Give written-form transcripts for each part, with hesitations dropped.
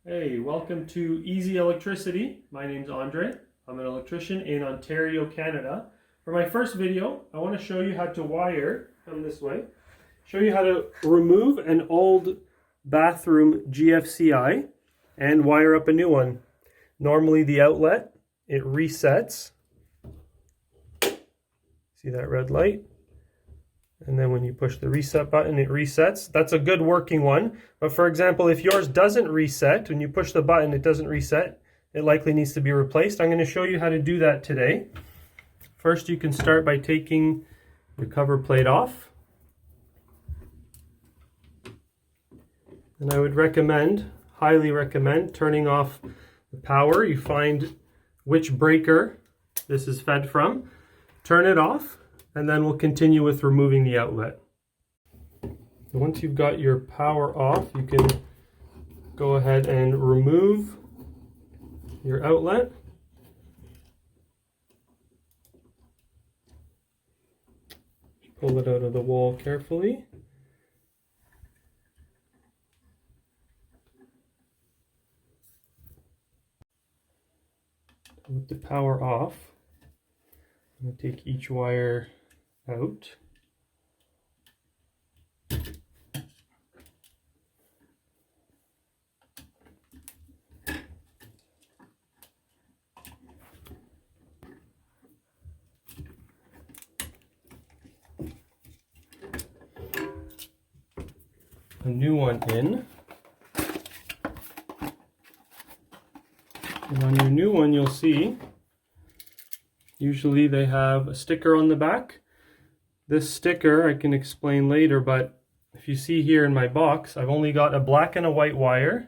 Hey, welcome to Easy Electricity. My name's Andre. I'm an electrician in Ontario, Canada. For my first video, I want to show you how to wire, come this way, show you how to remove an old bathroom GFCI and wire up a new one. Normally the outlet, it resets. See that red light? And then when you push the reset button, it resets. That's a good working one. But for example, if yours doesn't reset, when you push the button, it doesn't reset, it likely needs to be replaced. I'm going to show you how to do that today. First, you can start by taking the cover plate off. And I would recommend, highly recommend, turning off the power. You find which breaker this is fed from. Turn it off. And then we'll continue with removing the outlet. Once you've got your power off, you can go ahead and remove your outlet. Pull it out of the wall carefully. With the power off, I'm going to take each wire out. A new one in. And on your new one, you'll see usually they have a sticker on the back. This sticker I can explain later, but if you see here in my box, I've only got a black and a white wire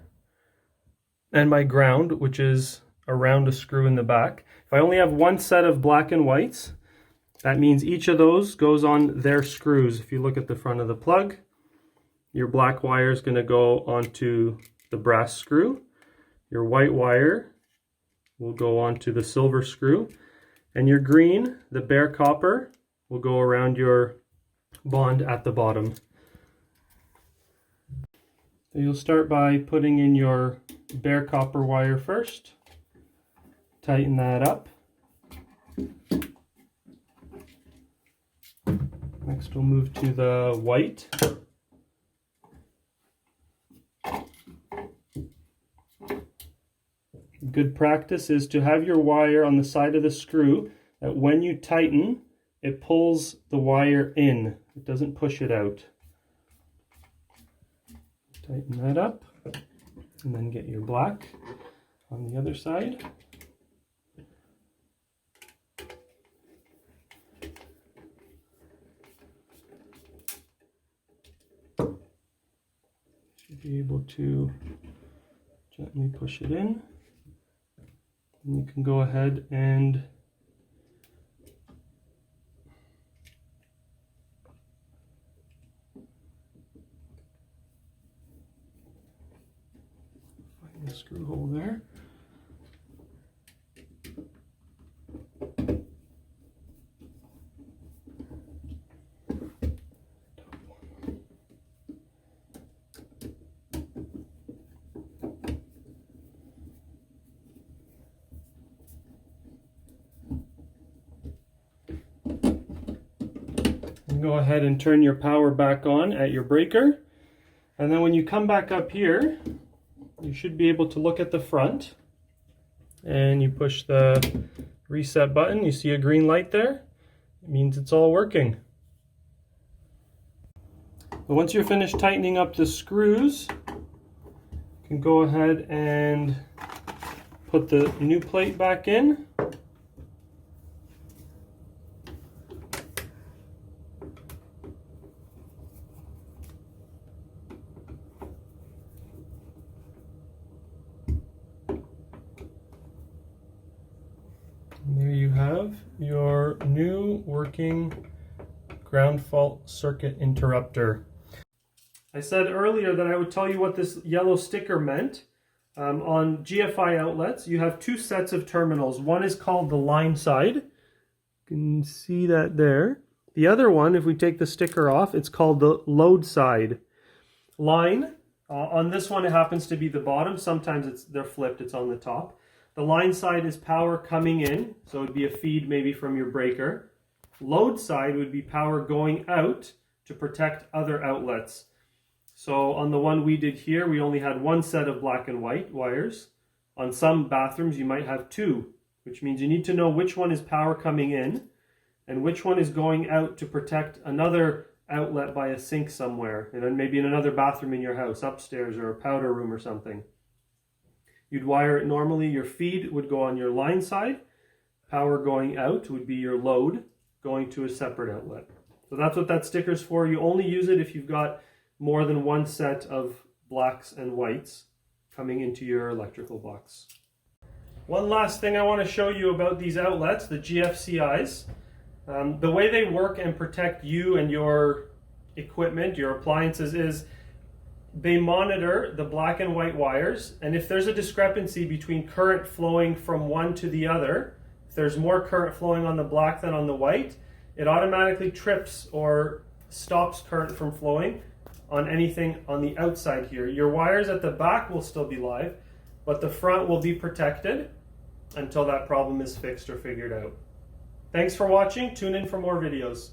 and my ground, which is around a screw in the back. If I only have one set of black and whites, that means each of those goes on their screws. If you look at the front of the plug, your black wire is going to go onto the brass screw. Your white wire will go onto the silver screw. And your green, the bare copper, will go around your bond at the bottom. So you'll start by putting in your bare copper wire first. Tighten that up. Next we'll move to the white. Good practice is to have your wire on the side of the screw that when you tighten, it pulls the wire in. It doesn't push it out. Tighten that up and then get your black on the other side. Should be able to gently push it in. And you can go ahead and find the screw hole there. Go ahead and turn your power back on at your breaker, and then when you come back up here, you should be able to look at the front, and you push the reset button. You see a green light there? It means it's all working. But once you're finished tightening up the screws, you can go ahead and put the new plate back in. And there you have your new working ground fault circuit interrupter. I said earlier that I would tell you what this yellow sticker meant. On GFI outlets, you have two sets of terminals. One is called the line side. You can see that there. The other one, if we take the sticker off, it's called the load side. Line On this one, it happens to be the bottom. Sometimes they're flipped, it's on the top. The line side is power coming in, so it would be a feed maybe from your breaker. Load side would be power going out to protect other outlets. So on the one we did here, we only had one set of black and white wires. On some bathrooms, you might have two, which means you need to know which one is power coming in and which one is going out to protect another outlet by a sink somewhere, and then maybe in another bathroom in your house, upstairs or a powder room or something. You'd wire it normally. Your feed would go on your line side. Power going out would be your load going to a separate outlet. So that's what that sticker's for. You only use it if you've got more than one set of blacks and whites coming into your electrical box. One last thing I want to show you about these outlets, the GFCIs. The way they work and protect you and your equipment, your appliances, is they monitor the black and white wires, and if there's a discrepancy between current flowing from one to the other, if there's more current flowing on the black than on the white, it automatically trips or stops current from flowing on anything on the outside here. Your wires at the back will still be live, but the front will be protected until that problem is fixed or figured out. Thanks for watching. Tune in for more videos.